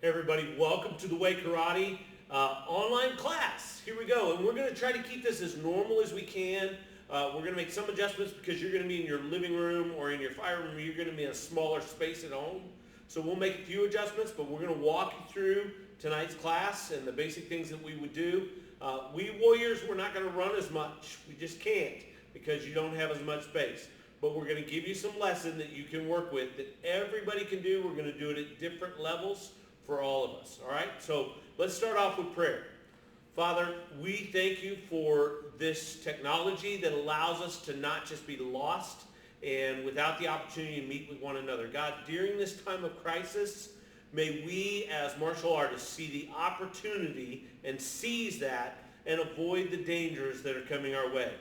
Hey everybody, welcome to the Way Karate online class. Here we go, and we're going to try to keep this as normal as we can. We're going to make some adjustments because you're going to be in your living room or in your fire room. You're going to be in a smaller space at home. So we'll make a few adjustments, but we're going to walk you through tonight's class and the basic things that we would do. We Warriors, we're not going to run as much. We just can't because you don't have as much space. But we're going to give you some lesson that you can work with that everybody can do. We're going to do it at different levels for all of us, all right? So let's start off with prayer. Father, we thank you for this technology that allows us to not just be lost and without the opportunity to meet with one another. God, during this time of crisis, may we as martial artists see the opportunity and seize that and avoid the dangers that are coming our way.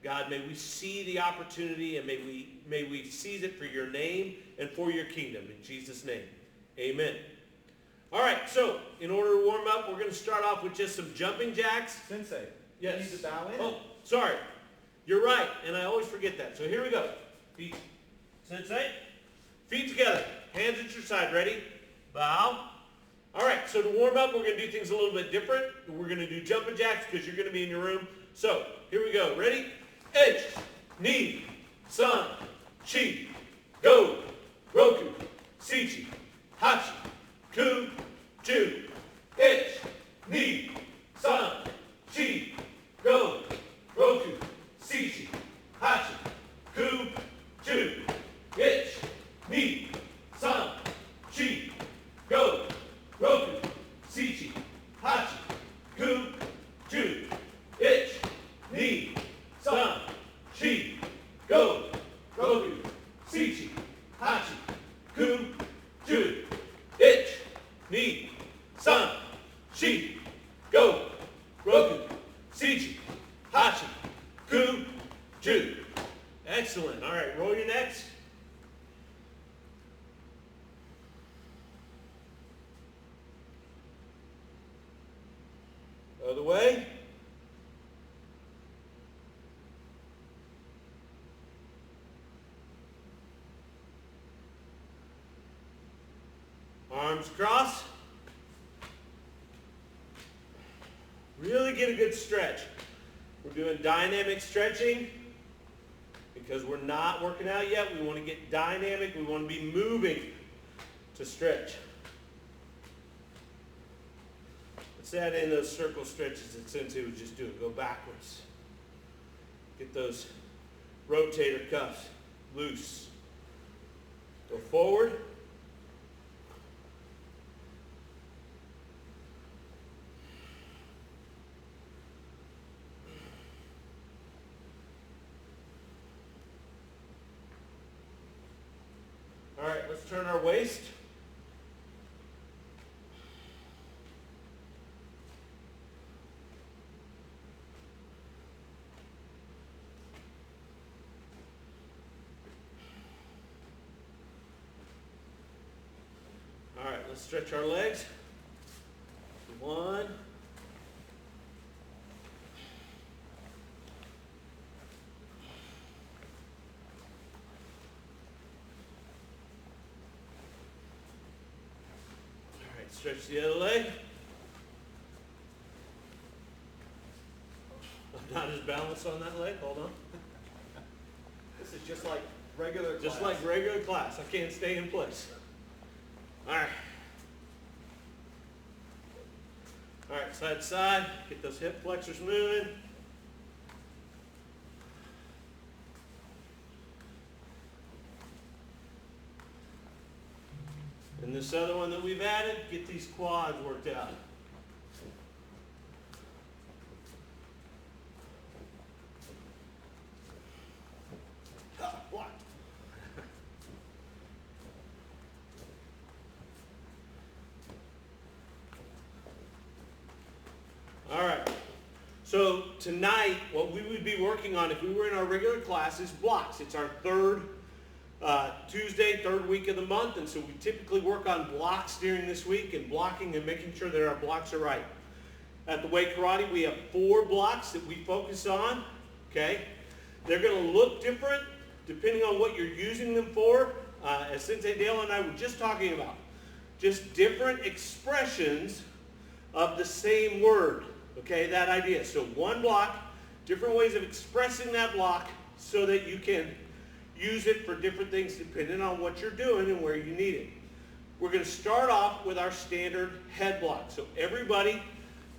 God, may we see the opportunity and may we seize it for your name and for your kingdom. In Jesus' name, amen. All right, so in order to warm up, we're going to start off with just some jumping jacks. Sensei, Yes. you need to bow in. Oh, sorry. You're right, and I always forget that. So here we go. Feet. Sensei. Feet together. Hands at your side. Ready? Bow. All right, so to warm up, we're going to do things a little bit different. We're going to do jumping jacks because you're going to be in your room. So here we go. Ready? Edge, knee, sun, chi, go, roku, sichi, hachi, ku, ju, edge, knee, sun, chi, go, roku, sichi, hachi, ku, ju, edge, knee, sun, chi, go, roku, sichi, hachi, ku, ju, edge, knee, sun, chi, go, roku, sichi, hachi, ku, ju, itch, knee, sun, chi, go, roku, sichi, hachi, ku, ju. Excellent. All right, roll your necks. Other way. Arms crossed. Really get a good stretch. We're doing dynamic stretching because we're not working out yet. We want to get dynamic. We want to be moving to stretch. Let's add in those circle stretches that Sensei was just doing. Go backwards. Get those rotator cuffs loose. Go forward. All right, let's turn our waist. All right, let's stretch our legs. One. Stretch the other leg. I'm not as balanced on that leg. Hold on. This is just like regular class. Just like regular class. I can't stay in place. All right. All right, side to side. Get those hip flexors moving. And this other one that we've added, get these quads worked out. What? All right. So tonight, what we would be working on if we were in our regular class is blocks. It's our third Tuesday, third week of the month, and so we typically work on blocks during this week and blocking and making sure that our blocks are right. At the Way Karate, we have 4 blocks that we focus on, okay? They're going to look different depending on what you're using them for. As Sensei Dale and I were just talking about, just different expressions of the same word. Okay, that idea. So one block, different ways of expressing that block so that you can use it for different things depending on what you're doing and where you need it. We're going to start off with our standard head block. So everybody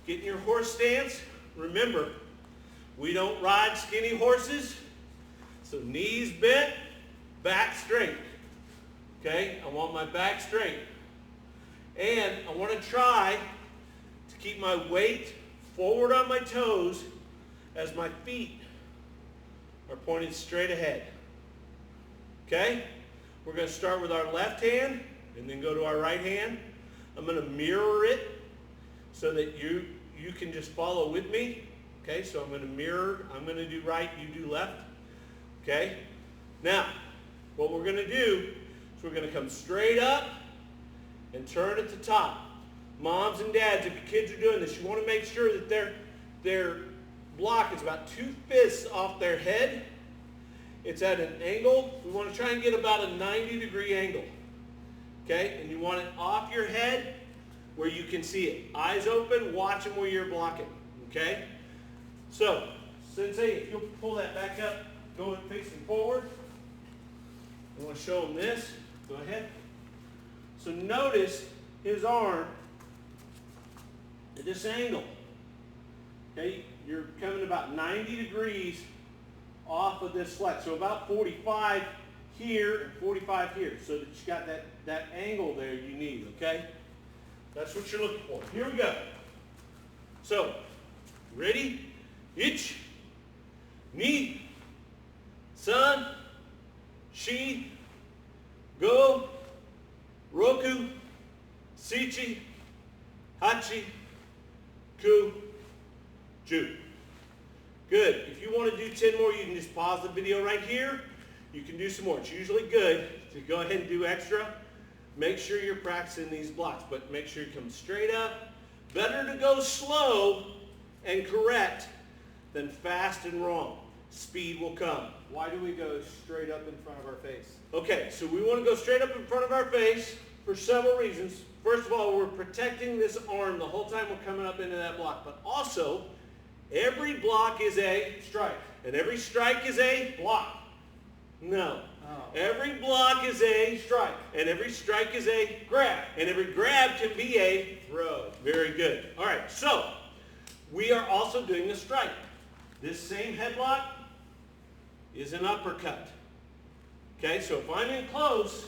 get in your horse stance. Remember, we don't ride skinny horses. So knees bent, back straight. Okay, I want my back straight. And I want to try to keep my weight forward on my toes as my feet are pointed straight ahead. Okay? We're going to start with our left hand and then go to our right hand. I'm going to mirror it so that you can just follow with me. Okay, so I'm going to mirror. I'm going to do right, you do left. Okay? Now, what we're going to do is we're going to come straight up and turn at the top. Moms and dads, if your kids are doing this, you want to make sure that their block is about 2 fists off their head. It's at an angle. We want to try and get about a 90-degree angle. Okay? And you want it off your head where you can see it. Eyes open, watching where you're blocking. Okay? So, Sensei, if you'll pull that back up, going facing forward. I want to show them this. Go ahead. So notice his arm at this angle. Okay, you're coming about 90 degrees off of this flex. So about 45 here and 45 here. So that you got that angle there you need, okay? That's what you're looking for. Here we go. So, ready? Ich, ni, san, shi, go, roku, sichi, hachi, ku, ju. Good. If you want to do 10 more, you can just pause the video right here. You can do some more. It's usually good to go ahead and do extra. Make sure you're practicing these blocks, but make sure you come straight up. Better to go slow and correct than fast and wrong. Speed will come. Why do we go straight up in front of our face? Okay, so we want to go straight up in front of our face for several reasons. First of all, we're protecting this arm the whole time we're coming up into that block. But also, every block is a strike. And every strike is a block. No. Oh. Every block is a Strike. and every strike is a Grab. and every grab can be a Throw. Very good. All right, so we are also doing a strike. This same head block is an uppercut. Okay, so if I'm in close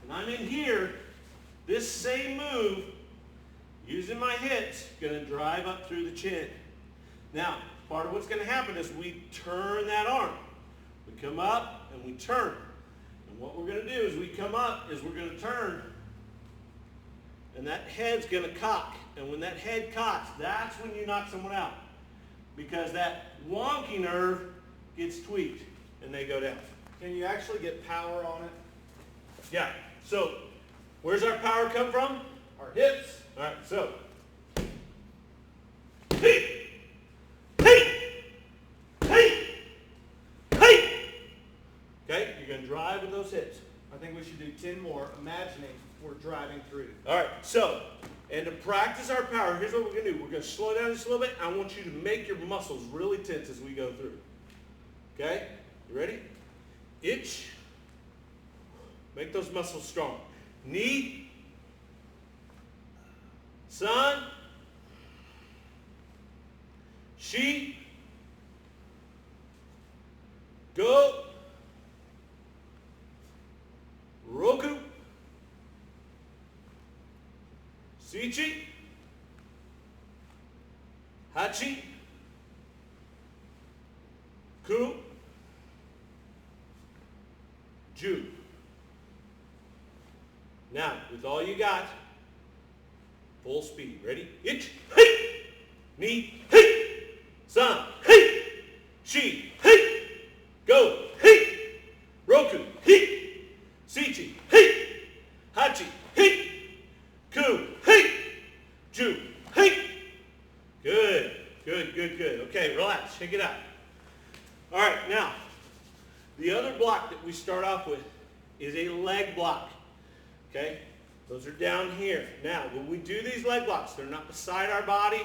and I'm in here, this same move, using my hips, going to drive up through the chin. Now, part of what's going to happen is we turn that arm. We come up and we turn. And what we're going to do is we come up is we're going to turn and that head's going to cock. And when that head cocks, that's when you knock someone out. Because that wonky nerve gets tweaked and they go down. Can you actually get power on it? Yeah. So, where's our power come from? Our hips. All right, so. Hey! Hey! Hey! Hey! Okay, you're going to drive with those hips. I think we should do 10 more, imagining we're driving through. All right, so, and to practice our power, here's what we're going to do. We're going to slow down just a little bit. I want you to make your muscles really tense as we go through. Okay? You ready? Ich. Make those muscles strong. Ni. San. Shi. Go. Roku. Sichi. Hachi. Ku. Ju. Now, with all you got, full speed. Ready? Ich, hey! Ni, hey! San, hey! Shi, hey! Go, hey! Roku, hey! Sichi, hey! Hachi, hey! Ku, hey! Ju, hey! Good, good, good, good. Okay, relax. Shake it out. All right, now, the other block that we start off with is a leg block. Okay? Those are down here. Now, when we do these leg blocks, they're not beside our body.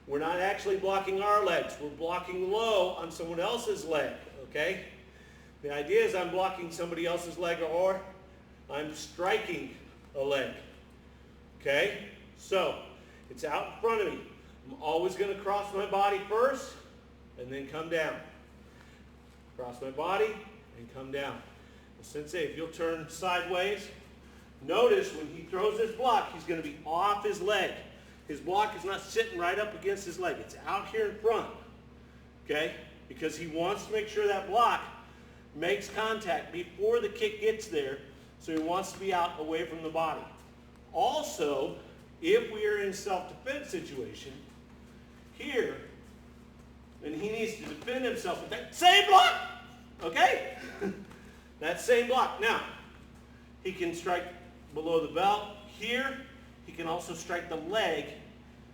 We're not actually blocking our legs. We're blocking low on someone else's leg, okay? The idea is I'm blocking somebody else's leg or I'm striking a leg, okay? So, it's out in front of me. I'm always going to cross my body first and then come down. Cross my body and come down. Well, Sensei, if you'll turn sideways, notice when he throws this block, he's going to be off his leg. His block is not sitting right up against his leg. It's out here in front, okay? Because he wants to make sure that block makes contact before the kick gets there, so he wants to be out away from the body. Also, if we are in self-defense situation, here, and he needs to defend himself with that same block, okay? That same block. Now, he can strike below the belt. Here, he can also strike the leg.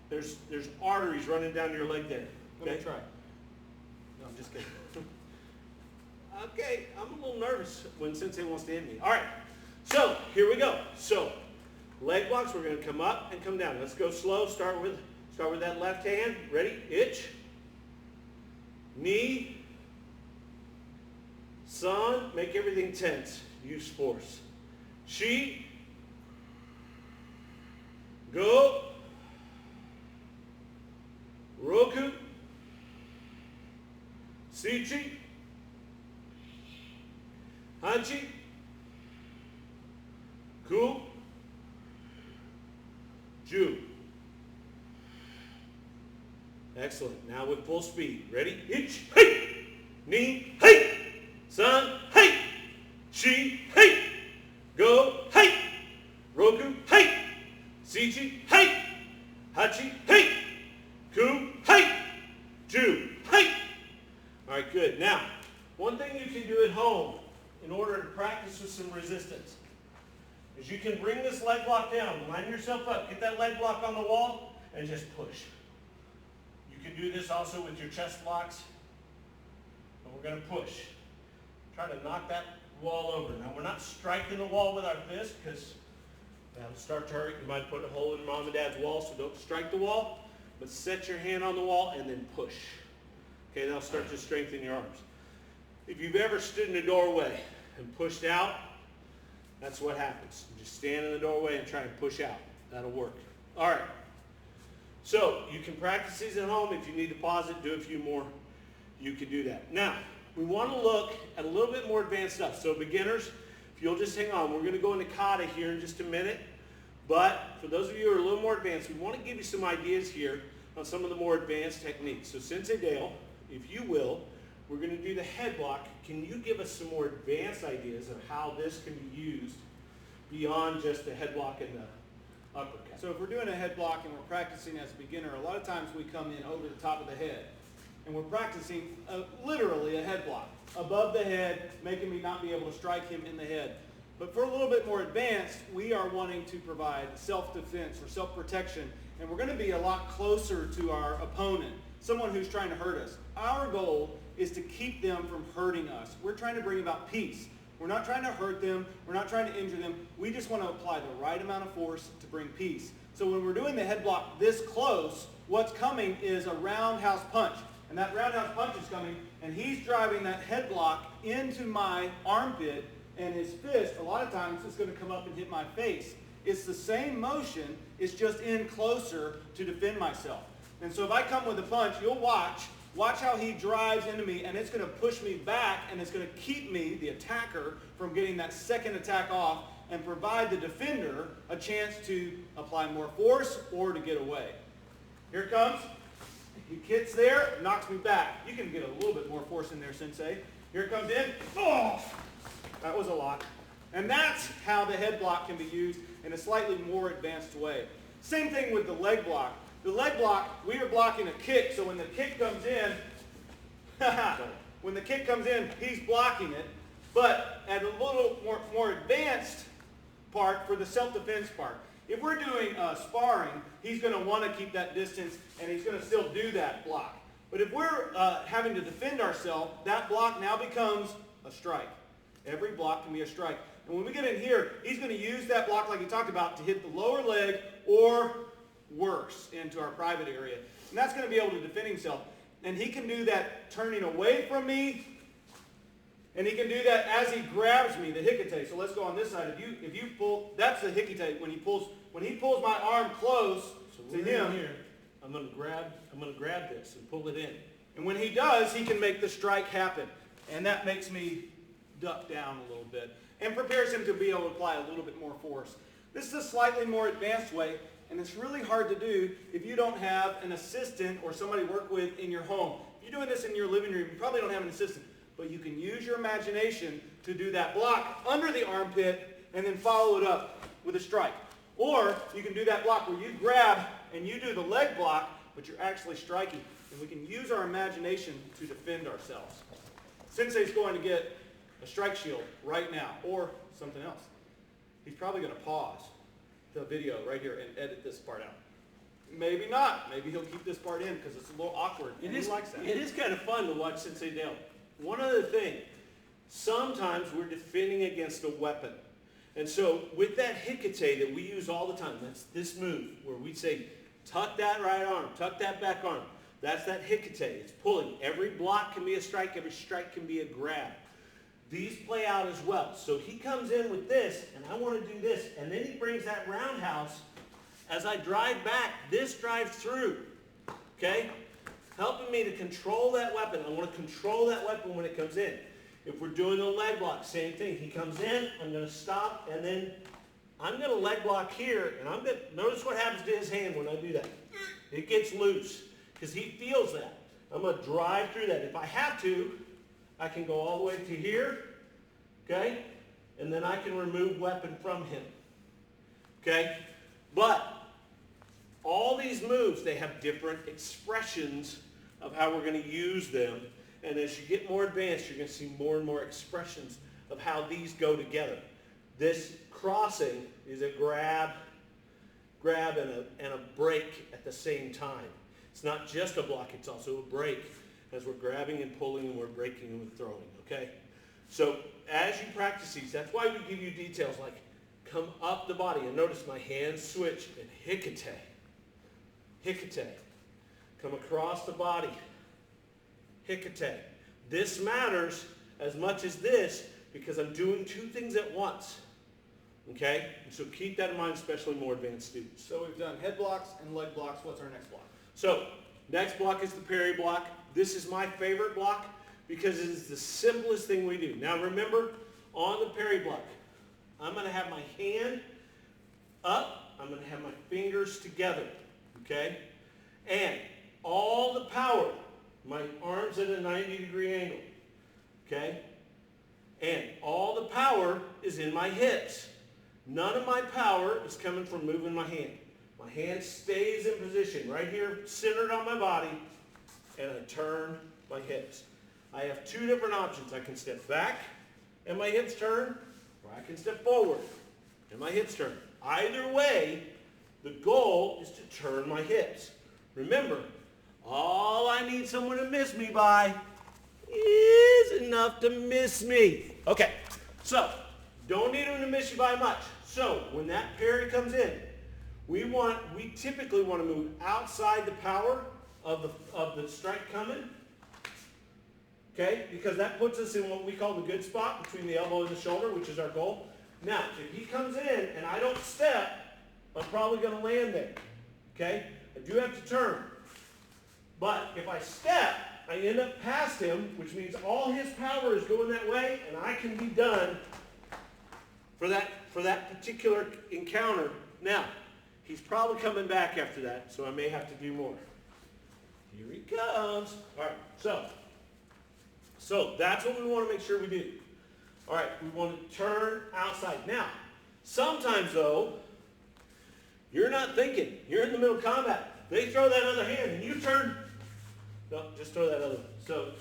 There's arteries running down your leg there. Okay? Let me try. No, I'm just kidding. Okay, I'm a little nervous when Sensei wants to hit me. All right, so here we go. So, leg blocks, we're going to come up and come down. Let's go slow. Start with that left hand. Ready? Itch. Knee. Sun. Make everything tense. Use force. Shi. Go. Roku. Sichi. Hanchi. Ku. Ju. Excellent. Now with full speed. Ready? Ich. Hey. Ni. Hey. Sun. Hey. Shi. Hey. Go. Hey. Roku. Hey. Sichi. Hey. Hachi. Hey. Ku. Hey. Ju. Hey. All right, good. Now, one thing you can do at home in order to practice with some resistance is you can bring this leg block down, line yourself up, get that leg block on the wall, and just push. You can do this also with your chest blocks, and we're going to push. Try to knock that wall over. Now, we're not striking the wall with our fist because that'll start to hurt. You might put a hole in mom and dad's wall, so don't strike the wall, but set your hand on the wall and then push. Okay, that'll start to strengthen your arms. If you've ever stood in a doorway and pushed out, that's what happens. You just stand in the doorway and try and push out. That'll work. All right. So you can practice these at home. If you need to pause it, do a few more, you can do that. Now, we want to look at a little bit more advanced stuff. So beginners, if you'll just hang on, we're going to go into kata here in just a minute. But for those of you who are a little more advanced, we want to give you some ideas here on some of the more advanced techniques. So Sensei Dale, if you will, we're going to do the head block. Can you give us some more advanced ideas of how this can be used beyond just the head block and the uppercut? So if we're doing a head block and we're practicing as a beginner, a lot of times we come in over the top of the head. And we're practicing literally a head block. Above the head, making me not be able to strike him in the head. But for a little bit more advanced, we are wanting to provide self-defense or self-protection. And we're going to be a lot closer to our opponent, someone who's trying to hurt us. Our goal is to keep them from hurting us. We're trying to bring about peace. We're not trying to hurt them. We're not trying to injure them. We just want to apply the right amount of force to bring peace. So when we're doing the head block this close, what's coming is a roundhouse punch. And that roundhouse punch is coming, and he's driving that head block into my armpit, and his fist, a lot of times, is going to come up and hit my face. It's the same motion. It's just in closer to defend myself. And so if I come with a punch, you'll watch how he drives into me, and it's going to push me back, and it's going to keep me, the attacker, from getting that second attack off and provide the defender a chance to apply more force or to get away. Here it comes. He gets there, knocks me back. You can get a little bit more force in there, Sensei. Here it comes in. Oh, that was a lot. And that's how the head block can be used in a slightly more advanced way. Same thing with the leg block. The leg block, we are blocking a kick, so when the kick comes in, he's blocking it. But at a little more advanced part for the self-defense part. If we're doing sparring, he's going to want to keep that distance, and he's going to still do that block. But if we're having to defend ourselves, that block now becomes a strike. Every block can be a strike. And when we get in here, he's going to use that block like he talked about to hit the lower leg or worse into our private area. And that's going to be able to defend himself. And he can do that turning away from me, and he can do that as he grabs me, the hikite. So let's go on this side. If you pull, that's the hikite. When he pulls my arm close to him, here, I'm gonna grab this and pull it in. and when he does, he can make the strike happen. And that makes me duck down a little bit and prepares him to be able to apply a little bit more force. This is a slightly more advanced way, and it's really hard to do if you don't have an assistant or somebody to work with in your home. If you're doing this in your living room, you probably don't have an assistant, but you can use your imagination to do that block under the armpit and then follow it up with a strike. Or you can do that block where you grab and you do the leg block, but you're actually striking. And we can use our imagination to defend ourselves. Sensei's going to get a strike shield right now, or something else. He's probably going to pause the video right here and edit this part out. Maybe not. Maybe he'll keep this part in because it's a little awkward, and he likes that. It is kind of fun to watch Sensei Dale. One other thing, sometimes we're defending against a weapon. And so with that hikite that we use all the time, that's this move where we say, tuck that right arm, tuck that back arm. That's that hikite. It's pulling. Every block can be a strike. Every strike can be a grab. These play out as well. So he comes in with this, and I want to do this. And then he brings that roundhouse. As I drive back, this drives through. Okay? Helping me to control that weapon. I want to control that weapon when it comes in. If we're doing a leg block, same thing. He comes in, I'm going to stop, and then I'm going to leg block here, and I'm going to notice what happens to his hand when I do that. It gets loose because he feels that. I'm going to drive through that. If I have to, I can go all the way to here, okay? And then I can remove weapon from him, okay? But all these moves, they have different expressions of how we're going to use them. And as you get more advanced, you're going to see more and more expressions of how these go together. This crossing is a grab and a break at the same time. It's not just a block, it's also a break as we're grabbing and pulling and we're breaking and we're throwing, okay? So as you practice these, that's why we give you details like come up the body. And notice my hands switch and hikite. Hikite. Come across the body. Hikite. This matters as much as this because I'm doing two things at once. Okay? And so keep that in mind, especially more advanced students. So we've done head blocks and leg blocks. What's our next block? So, next block is the parry block. This is my favorite block because it is the simplest thing we do. Now remember, on the parry block, I'm going to have my hand up. I'm going to have my fingers together. Okay? And all the power, my arms at a 90-degree angle. Okay? And all the power is in my hips. None of my power is coming from moving my hand. My hand stays in position right here, centered on my body, and I turn my hips. I have two different options. I can step back and my hips turn, or I can step forward and my hips turn. Either way, the goal is to turn my hips. Remember, all I need someone to miss me by is enough to miss me. Okay, so don't need them to miss you by much. So when that parry comes in, we typically want to move outside the power of the strike coming. Okay, because that puts us in what we call the good spot between the elbow and the shoulder, which is our goal. Now, if he comes in and I don't step, I'm probably going to land there. Okay, I do have to turn. But if I step, I end up past him, which means all his power is going that way, and I can be done for that particular encounter. Now, he's probably coming back after that, so I may have to do more. Here he comes. All right, so that's what we want to make sure we do. All right, we want to turn outside. Now, sometimes though, you're not thinking. You're in the middle of combat. They throw that other hand and you turn. No, just throw that other one. So,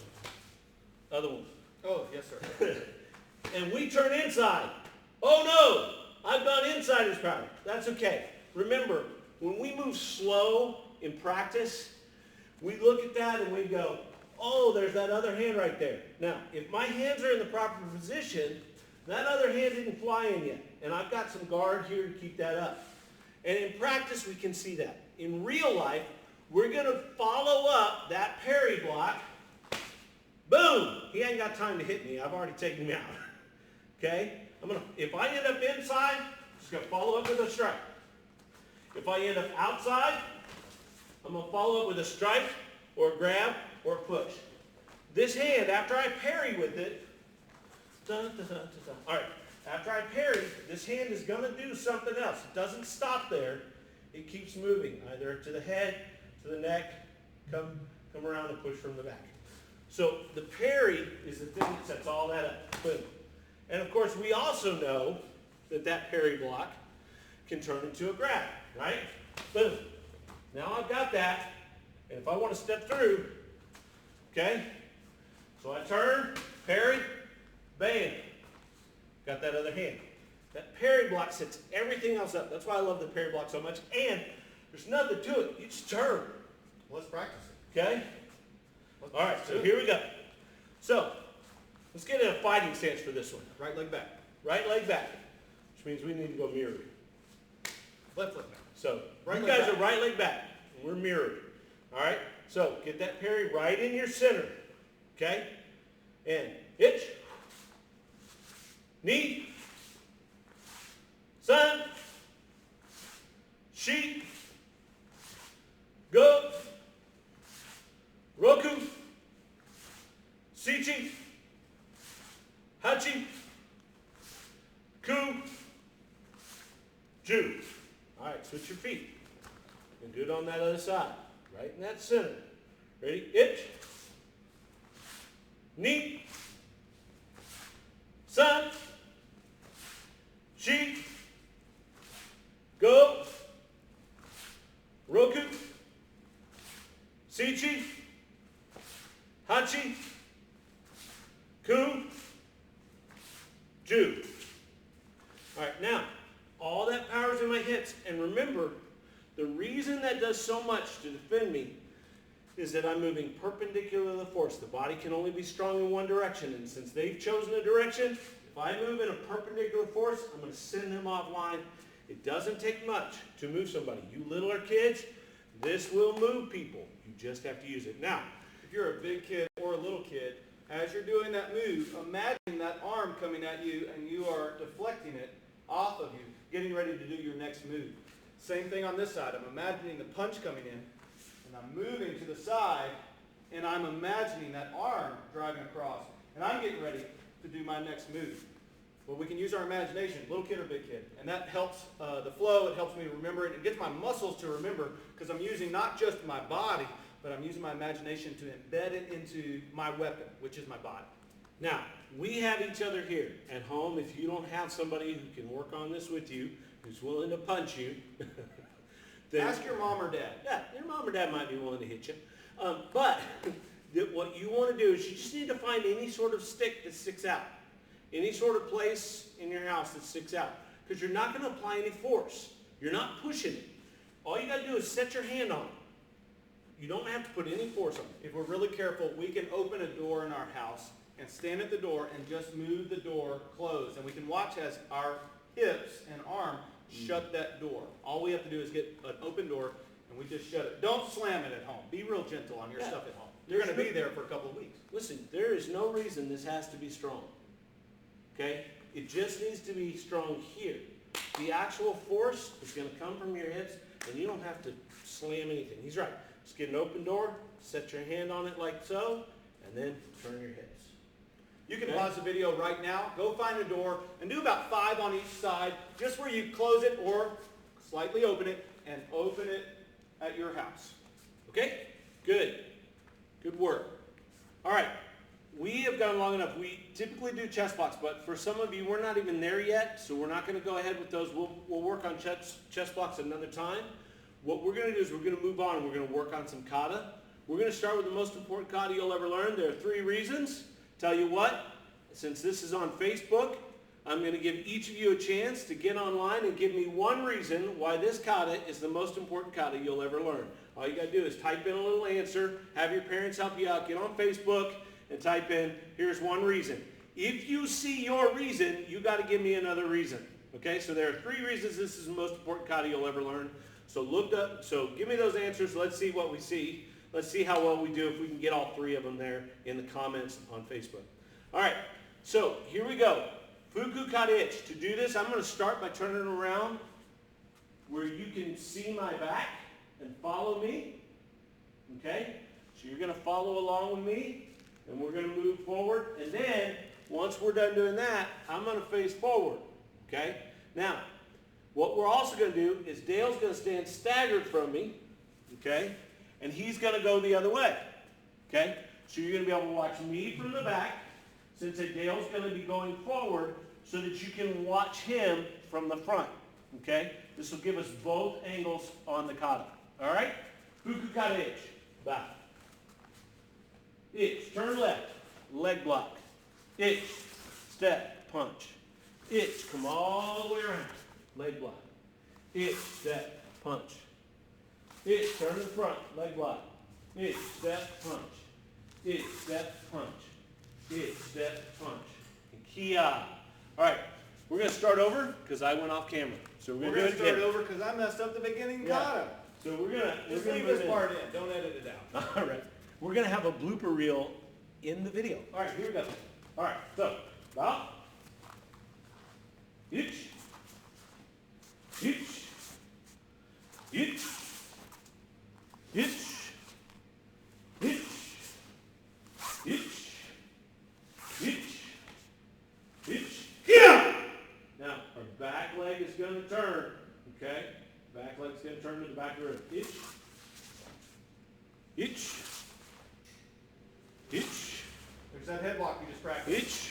other one. Oh, yes, sir. And we turn inside. Oh no, I've gone inside his power. That's okay. Remember, when we move slow in practice, we look at that and we go, oh, there's that other hand right there. Now, if my hands are in the proper position, that other hand didn't fly in yet. And I've got some guard here to keep that up. And in practice, we can see that. In real life, we're going to follow up that parry block. Boom! He ain't got time to hit me. I've already taken him out. Okay? If I end up inside, I'm just going to follow up with a strike. If I end up outside, I'm going to follow up with a strike or a grab or a push. This hand, after I parry with it, all right, after I parry, this hand is going to do something else. It doesn't stop there. It keeps moving, either to the head, to the neck, come around and push from the back. So the parry is the thing that sets all that up. Boom. And of course, we also know that that parry block can turn into a grab, right? Boom. Now I've got that, and if I want to step through, okay, so I turn, parry, bam, got that other hand. That parry block sets everything else up. That's why I love the parry block so much, and there's nothing to it. You just turn. Let's practice it. Okay? All right, so here we go. So, let's get in a fighting stance for this one. Right leg back. Right leg back, which means we need to go mirrored. Left leg back. So, Right you leg guys back. are right leg back, and we're mirrored. All right? So, get that parry right in your center. Okay? And hitch. Knee. Sun. Sheet. Go. Roku. Sichi. Hachi. Ku. Ju. All right, switch your feet. And do it on that other side. Right in that center. Ready? Itch. Knee. Sun. Sheet. Go. Roku. Sichi. Hachi. Ku. Ju. All right, now, all that power's in my hips. And remember, the reason that does so much to defend me is that I'm moving perpendicular to the force. The body can only be strong in one direction. And since they've chosen a direction, if I move in a perpendicular force, I'm going to send them offline. It doesn't take much to move somebody. You littler kids, this will move people. You just have to use it. Now, If you're a big kid or a little kid, as you're doing that move, imagine that arm coming at you and you are deflecting it off of you, getting ready to do your next move. Same thing on this side. I'm imagining the punch coming in, and I'm moving to the side, and I'm imagining that arm driving across, and I'm getting ready to do my next move. Well, we can use our imagination, little kid or big kid, and that helps the flow. It helps me to remember it. It gets my muscles to remember because I'm using not just my body, but I'm using my imagination to embed it into my weapon, which is my body. Now, we have each other here at home. If you don't have somebody who can work on this with you, who's willing to punch you, then Ask your mom or dad. yeah, your mom or dad might be willing to hit you. But what you want to do is you just need to find any sort of stick that sticks out. Any sort of place in your house that sticks out. Because you're not going to apply any force. You're not pushing it. All you got to do is set your hand on it. You don't have to put any force on it. If we're really careful, we can open a door in our house and stand at the door and just move the door closed. And we can watch as our hips and arm shut that door. All we have to do is get an open door and we just shut it. Don't slam it at home. Be real gentle on your Yeah. stuff at home. You're going to be there for a couple of weeks. Listen, there is no reason this has to be strong. Okay? It just needs to be strong here. The actual force is going to come from your hips, and you don't have to slam anything. He's right. Just get an open door, set your hand on it like so, and then turn your hips. You can Okay. pause the video right now, go find a door, and do about 5 on each side, just where you close it or slightly open it, and open it at your house. Okay? Good. Good work. All right. We have gone long enough. We typically do chest blocks, but for some of you, we're not even there yet, so we're not going to go ahead with those. We'll work on chest blocks another time. What we're going to do is we're going to move on and we're going to work on some kata. We're going to start with the most important kata you'll ever learn. There are 3 reasons. Tell you what, since this is on Facebook, I'm going to give each of you a chance to get online and give me one reason why this kata is the most important kata you'll ever learn. All you got to do is type in a little answer, have your parents help you out, get on Facebook, and type in, here's one reason. If you see your reason, you got to give me another reason. Okay, so there are 3 reasons this is the most important kata you'll ever learn. So give me those answers. Let's see what we see. Let's see how well we do if we can get all 3 of them there in the comments on Facebook. All right, so here we go. Fuku kata ich. To do this, I'm going to start by turning around where you can see my back and follow me. Okay, so you're going to follow along with me, and we're going to move forward. And then, once we're done doing that, I'm going to face forward. Okay, now, what we're also going to do is Dale's going to stand staggered from me. Okay, and he's going to go the other way. Okay, so you're going to be able to watch me from the back, since Dale's going to be going forward, so that you can watch him from the front. Okay, this will give us both angles on the kata. All right, Fuku kata ich. Bow. Ich, turn left, leg block. Ich, step, punch. Ich, come all the way around, leg block. Ich, step, punch. Ich, turn to the front, leg block. Ich, step, punch. Ich, step, punch. Ich, step, punch. And kia. All right, we're going to start over because I went off camera. So we're going to start over because I messed up the beginning kata. So we're gonna leave this part in. Don't edit it out. All right. We're gonna have a blooper reel in the video. All right, here we go. All right. So, bow. Ich. Ich. Ich. Ich. Ich. Ich. Ich. Ich. Here. Now, our back leg is gonna turn. Okay. Back leg's going to turn to the back of the rib. Ich. Ich. Ich. There's that headlock you just practiced.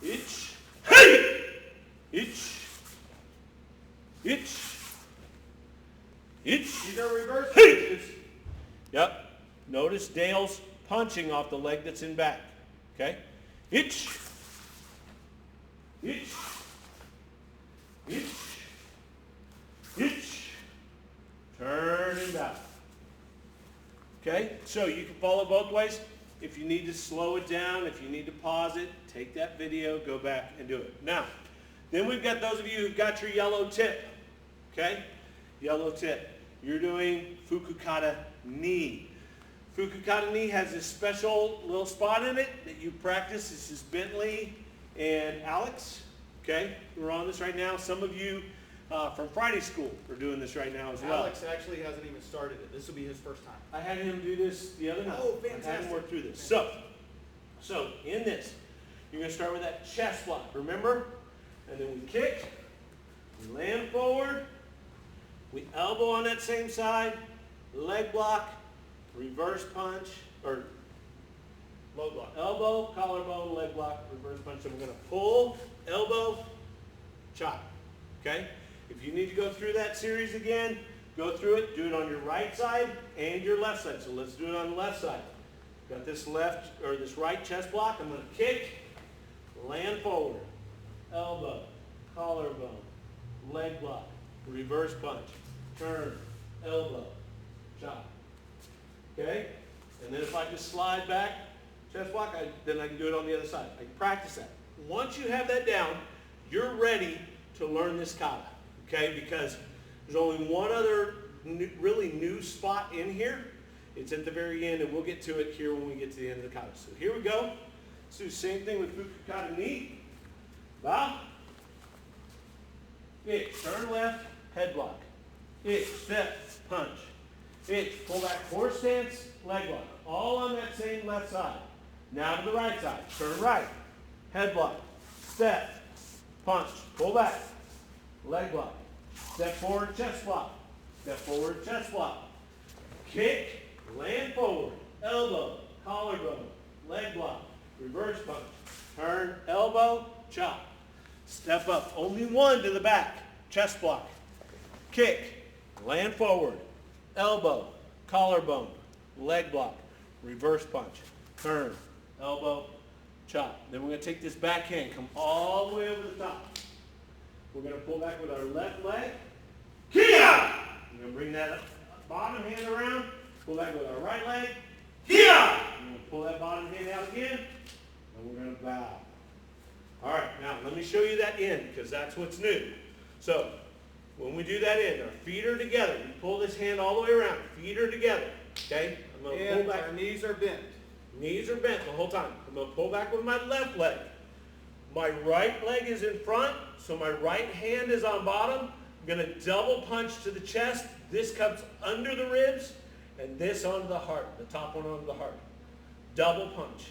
Ich. Ich. Hey! Ich. Ich. Ich. These are reverse Hey! punches. Yep. Notice Dale's punching off the leg that's in back. Okay? Ich. Ich. Ich. Ich. Turn and bow. Okay, so you can follow both ways. If you need to slow it down, if you need to pause it, take that video, go back and do it. Now, then we've got those of you who've got your yellow tip. Okay, yellow tip. You're doing Fuku kata ni. Fuku kata ni has this special little spot in it that you practice. This is Bentley and Alex. Okay, we're on this right now. Some of you from Friday school are doing this right now as well. Alex actually hasn't even started it. This will be his first time. I had him do this the other night. Oh, I had him fantastic. work through this. So in this, you're going to start with that chest block, remember? And then we kick, we land forward, we elbow on that same side, leg block, reverse punch, or Low block. elbow, collarbone, leg block, reverse punch. So we're going to pull, elbow, chop. Okay? If you need to go through that series again, go through it. Do it on your right side and your left side. So let's do it on the left side. Got this left or this right chest block. I'm going to kick, land forward, elbow, collarbone, leg block, reverse punch, turn, elbow, chop. Okay? And then if I just slide back, chest block, then I can do it on the other side. I can practice that. Once you have that down, you're ready to learn this kata. Okay? Because there's only one other really new spot in here. It's at the very end, and we'll get to it here when we get to the end of the kata. So here we go. Let's do the same thing with Fuku kata ni. Bow. Ich, turn left, head block. Ich, step, punch. Ich, pull back, horse stance, leg block. All on that same left side. Now to the right side. Turn right, head block, step, punch, pull back, leg block. Step forward, chest block. Step forward, chest block. Kick, land forward, elbow, collarbone, leg block, reverse punch. Turn, elbow, chop. Step up, only one to the back, chest block. Kick, land forward, elbow, collarbone, leg block, reverse punch. Turn, elbow, chop. Then we're going to take this backhand, come all the way over the top. We're going to pull back with our left leg. Kia! We're going to bring that bottom hand around, pull back with our right leg. Kia! We're going to pull that bottom hand out again, and we're going to in because that's what's new. So when we do that in, our feet are together. We pull this hand all the way around. Feet are together. Okay? I'm going to pull And back. our knees are bent. Knees are bent the whole time. I'm going to pull back with my left leg. My right leg is in front, so my right hand is on bottom. I'm going to double punch to the chest. This comes under the ribs, and this onto the heart, the top one onto the heart. Double punch.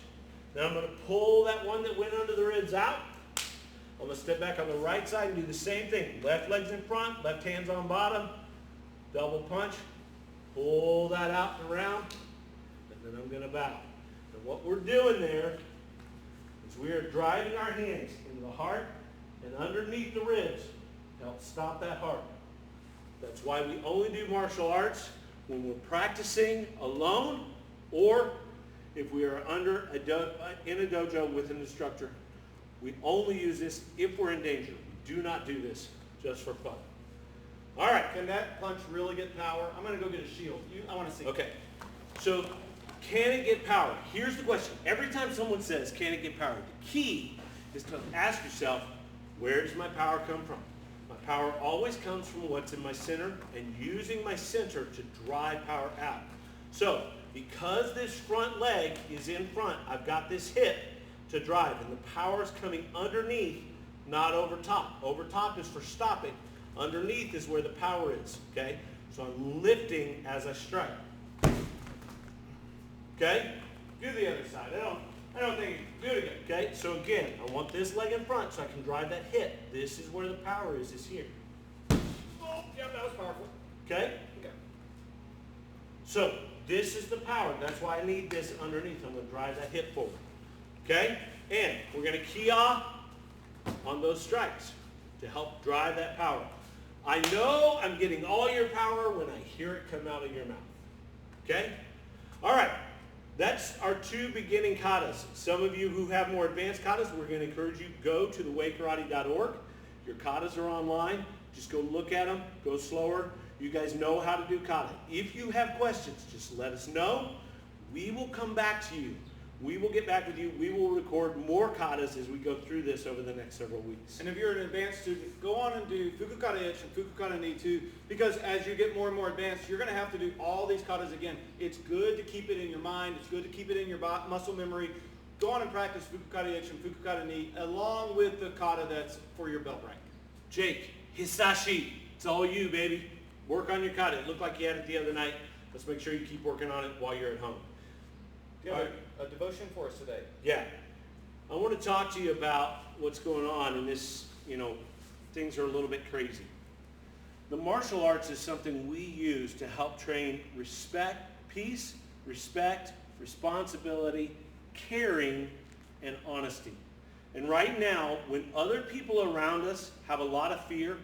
Now I'm going to pull that one that went under the ribs out. I'm going to step back on the right side and do the same thing. Left leg's in front, left hand's on bottom. Double punch. Pull that out and around, and then I'm going to bow. And what we're doing there is we are driving our hands into the heart and underneath the ribs to help stop that heart. That's why we only do martial arts when we're practicing alone, or if we are in a dojo with an instructor. We only use this if we're in danger. We do not do this just for fun. All right. Can that punch really get power? I'm going to go get a shield. I want to see. Okay. So can it get power? Here's the question. Every time someone says, can it get power? The key is to ask yourself, where does my power come from? My power always comes from what's in my center and using my center to drive power out. So because this front leg is in front, I've got this hip to drive, and the power is coming underneath, not over top. Over top is for stopping. Underneath is where the power is, okay? So I'm lifting as I strike. Okay? Do the other side. I don't think you do it again. Okay, so again, I want this leg in front so I can drive that hip. This is where the power is here. Oh, yeah, that was powerful. Okay? Okay. So this is the power. That's why I need this underneath. I'm going to drive that hip forward. Okay? And we're going to key off on those strikes to help drive that power. I know I'm getting all your power when I hear it come out of your mouth. Okay? All right. That's our 2 beginning katas. Some of you who have more advanced katas, we're going to encourage you to go to thewaykarate.org. Your katas are online. Just go look at them. Go slower. You guys know how to do kata. If you have questions, just let us know. We will come back to you. We will get back with you. We will record more katas as we go through this over the next several weeks. And if you're an advanced student, go on and do Fukukata Ich and Fukukata Ni too, because as you get more and more advanced, you're going to have to do all these katas again. It's good to keep it in your mind. It's good to keep it in your muscle memory. Go on and practice Fukukata Ich and Fukukata Ni along with the kata that's for your belt rank. Jake, Hisashi, it's all you, baby. Work on your kata. It looked like you had it the other night. Let's make sure you keep working on it while you're at home. Do you have a devotion for us today? Yeah. I want to talk to you about what's going on in this, things are a little bit crazy. The martial arts is something we use to help train respect, peace, respect, responsibility, caring, and honesty. And right now, when other people around us have a lot of fear,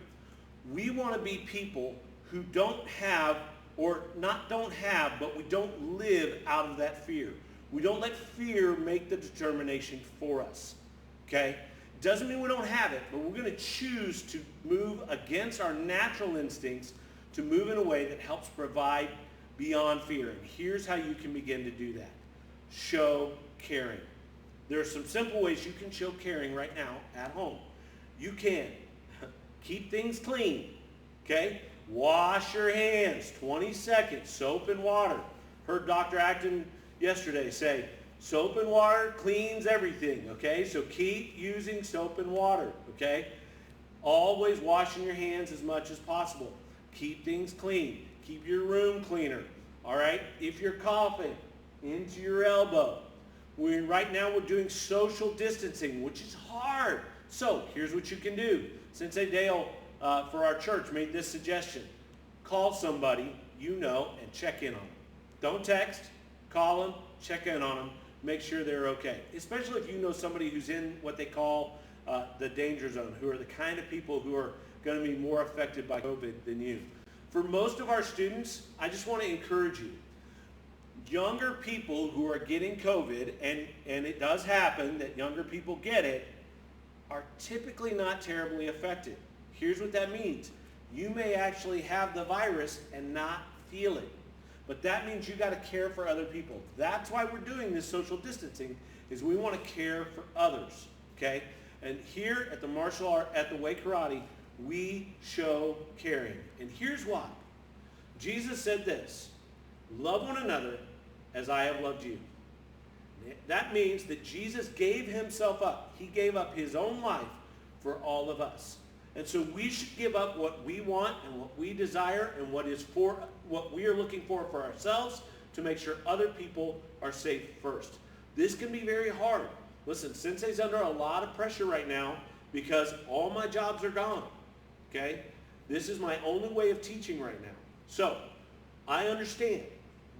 we want to be people who don't have, or not don't have, but we don't live out of that fear. We don't let fear make the determination for us, okay? Doesn't mean we don't have it, but we're going to choose to move against our natural instincts to move in a way that helps provide beyond fear. And here's how you can begin to do that. Show caring. There are some simple ways you can show caring right now at home. You can keep things clean, okay? Wash your hands, 20 seconds, soap and water. Heard Dr. Acton yesterday say, soap and water cleans everything, okay? So keep using soap and water, okay? Always washing your hands as much as possible. Keep things clean. Keep your room cleaner, all right? If you're coughing into your elbow, right now we're doing social distancing, which is hard. So here's what you can do. Sensei Dale for our church made this suggestion. Call somebody you know and check in on them. Don't text. Call them, check in on them, make sure they're okay. Especially if you know somebody who's in what they call the danger zone, who are the kind of people who are going to be more affected by COVID than you. For most of our students, I just want to encourage you. Younger people who are getting COVID, and it does happen that younger people get it, are typically not terribly affected. Here's what that means. You may actually have the virus and not feel it. But that means you got to care for other people. That's why we're doing this social distancing, is we want to care for others, okay? And here at the martial art, at the Way Karate, we show caring. And here's why. Jesus said this, love one another as I have loved you. That means that Jesus gave himself up. He gave up his own life for all of us. And so we should give up what we want and what we desire and what we are looking for ourselves to make sure other people are safe first. This can be very hard. Listen, Sensei's under a lot of pressure right now because all my jobs are gone. Okay? This is my only way of teaching right now. So, I understand.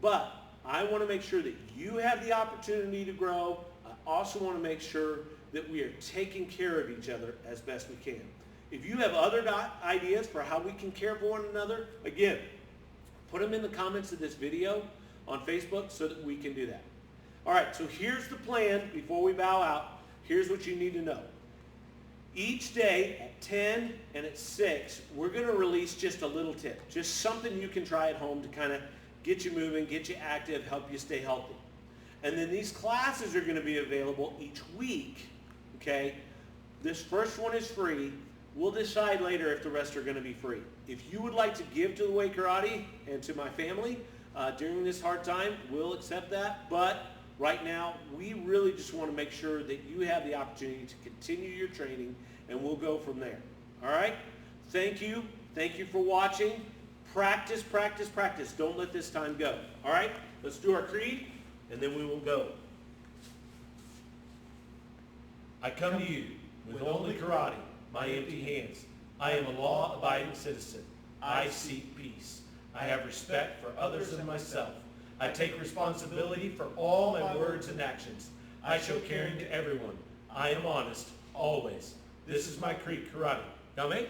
But I want to make sure that you have the opportunity to grow. I also want to make sure that we are taking care of each other as best we can. If you have other ideas for how we can care for one another, again, put them in the comments of this video on Facebook so that we can do that. All right, so here's the plan before we bow out. Here's what you need to know. Each day at 10 and at 6, we're going to release just a little tip, just something you can try at home to kind of get you moving, get you active, help you stay healthy. And then these classes are going to be available each week, okay? This first one is free. We'll decide later if the rest are going to be free. If you would like to give to the Way Karate and to my family during this hard time, we'll accept that. But right now, we really just want to make sure that you have the opportunity to continue your training, and we'll go from there. All right? Thank you. Thank you for watching. Practice, practice, practice. Don't let this time go. All right? Let's do our creed, and then we will go. I come to you with only karate, my empty hands. I am a law-abiding citizen. I seek peace. I have respect for others and myself. I take responsibility for all my words and actions. I show caring to everyone. I am honest, always. This is my creed, karate. Dame,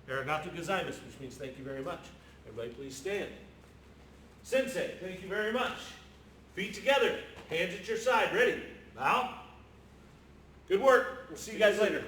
arigato gozaimasu, which means thank you very much. Everybody please stand. Sensei, thank you very much. Feet together, hands at your side, ready. Bow. Good work. We'll see you guys later.